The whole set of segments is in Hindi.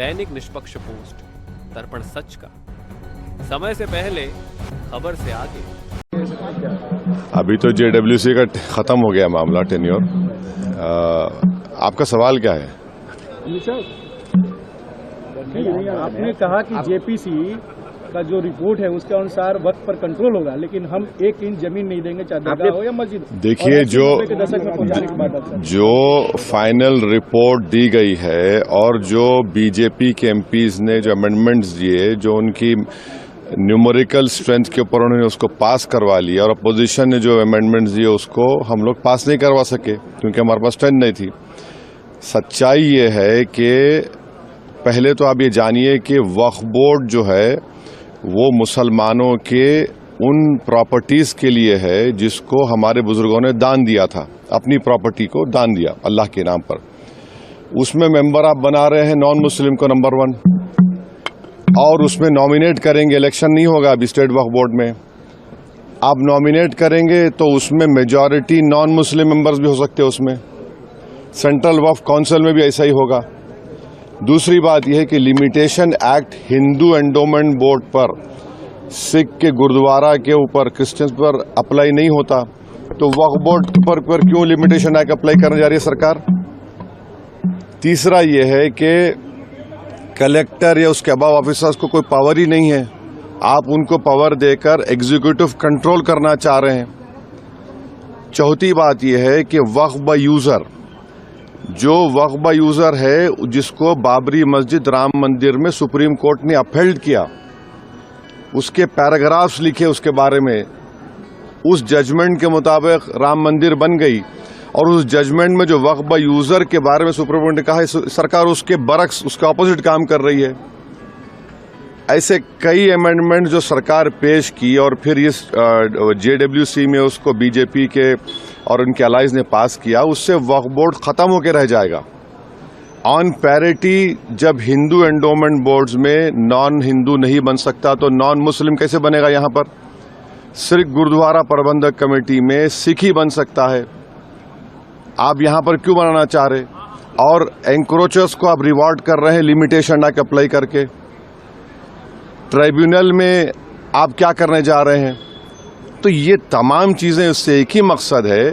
दैनिक निष्पक्ष पोस्ट, दर्पण सच का, समय से पहले, खबर से आगे। अभी तो जेडब्ल्यूसी का खत्म हो गया मामला, टेन्योर। आपका सवाल क्या है? आपने कहा कि जेपीसी का जो रिपोर्ट है उसके अनुसार वक्त पर कंट्रोल होगा, लेकिन हम 1 इंच जमीन नहीं देंगे, चाहे दरगाह हो या मस्जिद। देखिए, जो फाइनल रिपोर्ट दी गई है और जो बीजेपी के एमपीज ने जो अमेंडमेंट्स दिए, जो उनकी न्यूमेरिकल स्ट्रेंथ के ऊपर उन्होंने उसको पास करवा लिया, और अपोजिशन ने जो अमेंडमेंट्स दिए उसको हम लोग पास नहीं करवा सके क्योंकि हमारे पास स्ट्रेंथ नहीं थी। सच्चाई ये है कि पहले तो आप ये जानिए कि वक्फ बोर्ड जो है वो मुसलमानों के उन प्रॉपर्टीज के लिए है जिसको हमारे बुजुर्गों ने दान दिया था, अपनी प्रॉपर्टी को दान दिया अल्लाह के नाम पर। उसमें मेंबर आप बना रहे हैं नॉन मुस्लिम को, नंबर 1, और उसमें नॉमिनेट करेंगे, इलेक्शन नहीं होगा अभी स्टेट वक्फ बोर्ड में। आप नॉमिनेट करेंगे तो उसमें मेजॉरिटी नॉन मुस्लिम मेंबर्स भी हो सकते हैं उसमें। सेंट्रल वक्फ काउंसिल में भी ऐसा ही होगा। दूसरी बात यह है कि limitation act Hindu endowment board पर, सिख के गुरुद्वारा के ऊपर, क्रिश्चियंस पर अप्लाई नहीं होता, तो वक्फ बोर्ड पर क्यों लिमिटेशन एक्ट अप्लाई करने जा रही है सरकार? तीसरा यह है कि कलेक्टर या उसके अबाव ऑफिसर्स को कोई पावर ही नहीं है, आप उनको पावर देकर एग्जीक्यूटिव कंट्रोल करना चाह रहे हैं। चौथी बात यह है कि वक्फ बाय यूजर, जो वक्फ बाय यूजर है जिसको बाबरी मस्जिद राम मंदिर में सुप्रीम कोर्ट ने अपहेल्ड किया, उसके पैराग्राफ्स लिखे उसके बारे में, उस जजमेंट के मुताबिक राम मंदिर बन गई, और उस जजमेंट में जो वक्फ बाय यूजर के बारे में सुप्रीम कोर्ट ने कहा है, सरकार उसके बरक्स, उसके ऑपोजिट काम कर रही है। ऐसे कई अमेंडमेंट जो सरकार पेश की और फिर इस जेडब्ल्यूसी में उसको बीजेपी के और उनके अलाइज ने पास किया, उससे वक्फ बोर्ड खत्म होकर रह जाएगा। ऑन पैरिटी, जब हिंदू एंडोमेंट बोर्ड्स में नॉन हिंदू नहीं बन सकता तो नॉन मुस्लिम कैसे बनेगा? यहां पर सिर्फ गुरुद्वारा प्रबंधक कमेटी में सिख ही बन सकता है, आप यहां पर क्यों बनाना चाह रहे? और एंक्रोचर्स को आप रिवॉर्ड कर रहे हैं लिमिटेशन एक्ट अप्लाई करके। ट्राइब्यूनल में आप क्या करने जा रहे हैं? तो ये तमाम चीजें, उससे एक ही मकसद है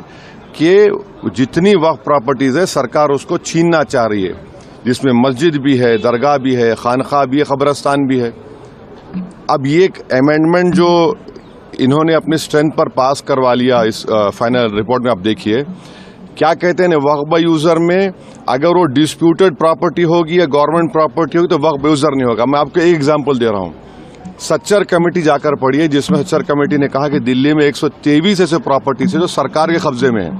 कि जितनी वक्फ प्रॉपर्टीज है सरकार उसको छीनना चाह रही है, जिसमें मस्जिद भी है, दरगाह भी है, खानखा भी है, कब्रिस्तान भी है। अब ये एक अमेंडमेंट जो इन्होंने अपनी स्ट्रेंथ पर पास करवा लिया, इस फाइनल रिपोर्ट में आप देखिए क्या कहते हैं, वक्फ बाय यूजर में अगर वो डिस्प्यूटेड प्रॉपर्टी होगी या गवर्नमेंट प्रॉपर्टी होगी तो वक्फ बाय यूजर नहीं होगा। मैं आपको एक एग्जांपल दे रहा हूं, सच्चर कमेटी जाकर पढ़िए, जिसमें सच्चर कमेटी ने कहा कि दिल्ली में 123 ऐसे प्रॉपर्टीज है जो सरकार के कब्जे में है।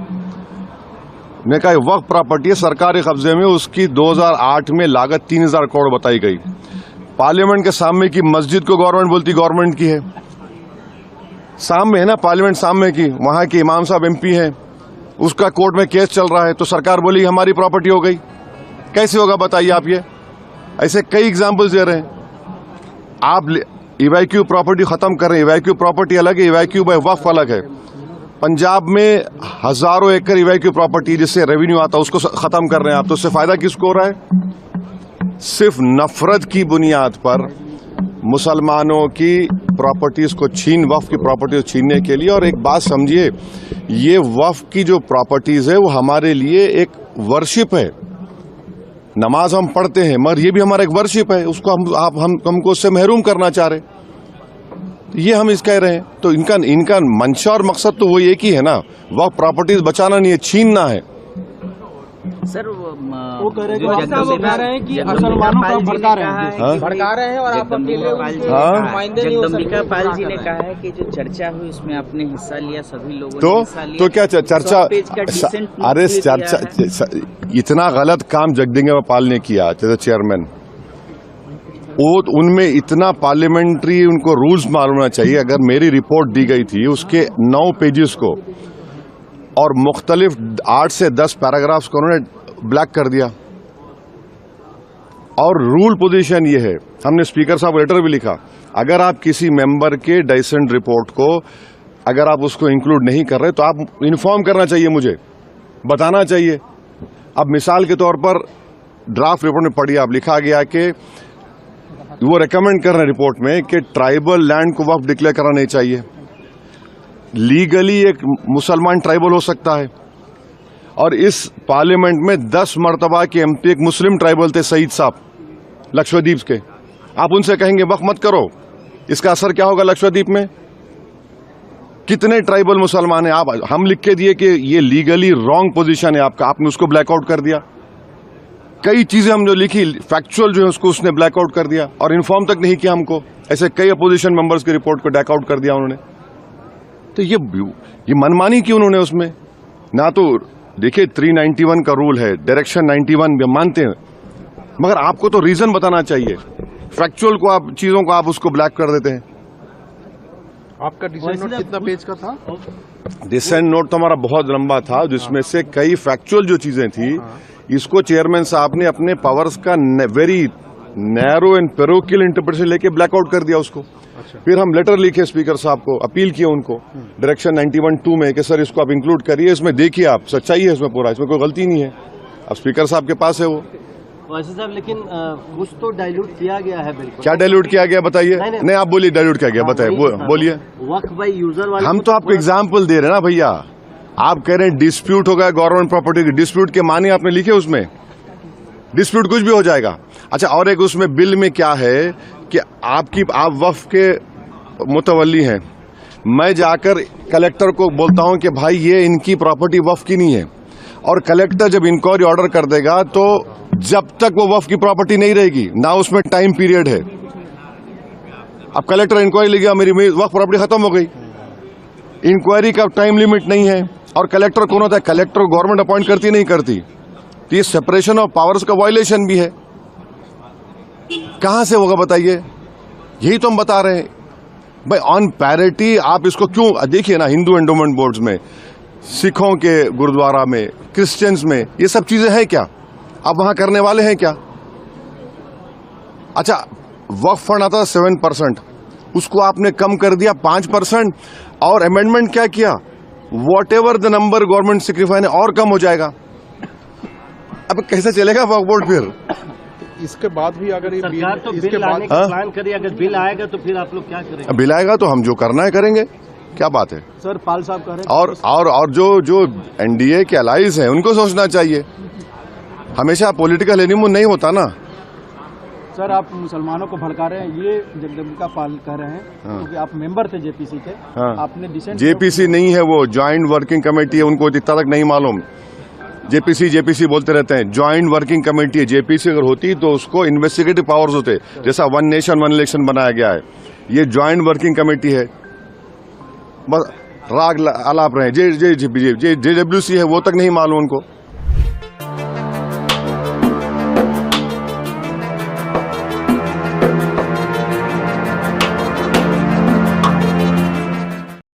ने कहा वक्फ प्रॉपर्टी है सरकार के कब्जे में, उसकी 2008 में लागत 3000 करोड़ बताई गई। पार्लियामेंट के सामने की मस्जिद को गवर्नमेंट बोलती गवर्नमेंट की है, सामने है ना पार्लियामेंट सामने की, वहां के इमाम साहब एमपी हैं, उसका कोर्ट में केस चल रहा है, तो सरकार बोली हमारी प्रॉपर्टी हो गई। कैसे होगा बताइए आप? ये ऐसे कई एग्जाम्पल्स दे रहे हैं। आप इवैक्यू प्रॉपर्टी खत्म कर रहे हैं, इवैक्यू प्रॉपर्टी अलग है, इवैक्यू बाय वक्फ अलग है। पंजाब में हजारों एकड़ इवैक्यू प्रॉपर्टी जिससे रेवेन्यू आता है उसको खत्म कर रहे हैं आप, तो उससे फायदा किसको हो रहा है? सिर्फ नफरत की बुनियाद पर मुसलमानों की प्रॉपर्टीज को वक्फ की प्रॉपर्टीज छीनने के लिए। और एक बात समझिए, ये वक्फ की जो प्रॉपर्टीज है वो हमारे लिए एक वर्शिप है। नमाज हम पढ़ते हैं मगर ये भी हमारा एक वर्शिप है, उसको हमको उससे महरूम करना चाह रहे, ये हम इस कह रहे हैं। तो इनका मंशा और मकसद तो वो एक ही है ना, वक्फ प्रॉपर्टीज बचाना नहीं है, छीनना है। सर वो कह रहे हैं कि मुसलमानों को भड़का रहे हैं और आप जगदम्बिका पाल जी ने कहा है कि जो चर्चा हुई उसमें आपने हिस्सा लिया, सभी लोगों ने हिस्सा लिया। तो क्या चर्चा? अरे चर्चा, इतना गलत काम जगदम्बिका पाल ने किया चेयरमैन, वो उनमें इतना पार्लियामेंट्री उनको रूल्स मालूम होना चाहिए। अगर मेरी रिपोर्ट दी गई थी उसके 9 पेजेस को और मुख्तलिफ 8 से 10 पैराग्राफ्स को उन्होंने ब्लैक कर दिया। और रूल पोजीशन ये है, हमने स्पीकर साहब लेटर भी लिखा, अगर आप किसी मेंबर के डाइसेंट रिपोर्ट को अगर आप उसको इंक्लूड नहीं कर रहे तो आप इन्फॉर्म करना चाहिए, मुझे बताना चाहिए। अब मिसाल के तौर पर ड्राफ्ट रिपोर्ट में पढ़िए आप, लिखा गया कि वो रेकमेंड कर रहे हैं रिपोर्ट में कि ट्राइबल लैंड को वक्फ डिक्लेयर करना नहीं चाहिए। लीगली एक मुसलमान ट्राइबल हो सकता है, और इस पार्लियामेंट में 10 मर्तबा के एमपी एक मुस्लिम ट्राइबल थे, सईद साहब लक्षद्वीप के। आप उनसे कहेंगे वक्फ मत करो, इसका असर क्या होगा लक्षद्वीप में? कितने ट्राइबल मुसलमान हैं? आप हम लिख के दिए कि ये लीगली रॉन्ग पोजीशन है आपका, आपने उसको ब्लैकआउट कर दिया। कई चीजें हम जो लिखी फैक्चुअल जो है उसको उसने ब्लैकआउट कर दिया, और इन्फॉर्म तक नहीं किया हमको। ऐसे कई अपोजिशन मेंबर्स की रिपोर्ट को बैकआउट कर दिया उन्होंने। तो ये मनमानी क्यों उन्होंने उसमें ना? तो देखिए 391 का रूल है, डायरेक्शन 91 भी मानते हैं, मगर आपको तो रीजन बताना चाहिए। फैक्चुअल को आप चीजों को आप उसको ब्लैक कर देते हैं। आपका डिसेंट नोट कितना पेज का था? डिसेंट नोट तो हमारा बहुत लंबा था, जिसमें से कई फैक्चुअल जो चीजें थी, इसको चेयरमैन साहब ने अपने पावर्स का very narrow and parochial interpretation लेके ब्लैकआउट कर दिया उसको। फिर हम लेटर लिखे स्पीकर साहब को, अपील किए उनको डायरेक्शन 91(2) में कि सर इसको आप इंक्लूड करिए, इसमें देखिए आप सच्चाई है इसमें पूरा, इसमें कोई गलती नहीं है। अब स्पीकर साहब के पास है वो। वैसे साहब लेकिन कुछ तो डाइल्यूट किया गया है। बिल्कुल क्या डाइल्यूट किया गया बताइए? नहीं आप बोलिए डाइल्यूट किया गया, बताइए बोलिए। वक्फ बाय यूजर वाले हम तो आपको एग्जाम्पल दे रहे हैं ना भैया। आप कह रहे हैं डिस्प्यूट हो गया गवर्नमेंट प्रॉपर्टी की, डिस्प्यूट के मानी आपने लिखे उसमें, डिस्प्यूट कुछ भी हो जाएगा। अच्छा, और एक उसमें बिल में क्या है कि आप वक्फ के मुतवल्ली हैं, मैं जाकर कलेक्टर को बोलता हूं कि भाई ये इनकी प्रॉपर्टी वक्फ की नहीं है, और कलेक्टर जब इंक्वायरी ऑर्डर कर देगा तो जब तक वो वक्फ की प्रॉपर्टी नहीं रहेगी ना उसमें टाइम पीरियड है। अब कलेक्टर इंक्वायरी ले गया, मेरी वक्फ प्रॉपर्टी खत्म हो गई, इंक्वायरी का टाइम लिमिट नहीं है। और कलेक्टर कौन होता है? कलेक्टर गवर्नमेंट अपॉइंट करती नहीं करती, तो ये सेपरेशन ऑफ पावर्स का वायलेशन भी है। कहां से होगा बताइए? यही तो हम बता रहे हैं भाई, ऑन पैरिटी आप इसको क्यों देखिए ना, हिंदू एंडोमेंट बोर्ड्स में, सिखों के गुरुद्वारा में, क्रिश्चियंस में, ये सब चीजें हैं क्या? आप वहां करने वाले हैं क्या? अच्छा, वक्फ फंड आता था 7%, उसको आपने कम कर दिया 5%, और अमेंडमेंट क्या किया? What ever the number government sacrifice है और कम हो जाएगा। अब कैसे चलेगा वक्फ बोर्ड? फिर इसके बाद भी अगर ये सरकार तो बिल लाने का प्लान करिए, अगर बिल आएगा तो फिर आप लोग क्या करेंगे? बिल आएगा तो हम जो करना है करेंगे, क्या बात है सर? पाल साहब कह रहे हैं और जो एनडीए के अलाइज हैं उनको सोचना चाहिए। हमेशा पॉलिटिकल एनिमो नहीं होता ना। सर, आप मुसलमानों को भड़का रहे हैं, ये जगदम्बिका पाल कह रहे हैं, क्योंकि आप मेंबर थे जेपीसी के। आपने डिसेंट जेपीसी नहीं है, वो ज्वाइंट वर्किंग कमेटी है, उनको इतना तक नहीं मालूम। जेपीसी बोलते रहते हैं, ज्वाइंट वर्किंग कमेटी है। जेपीसी अगर होती तो उसको इन्वेस्टिगेटिव पावर्स होते, जैसा वन नेशन वन इलेक्शन बनाया गया है। ये ज्वाइंट वर्किंग कमेटी है, बस राग आलाप रहे। जेडब्ल्यूसी है, वो तक नहीं मालूम उनको।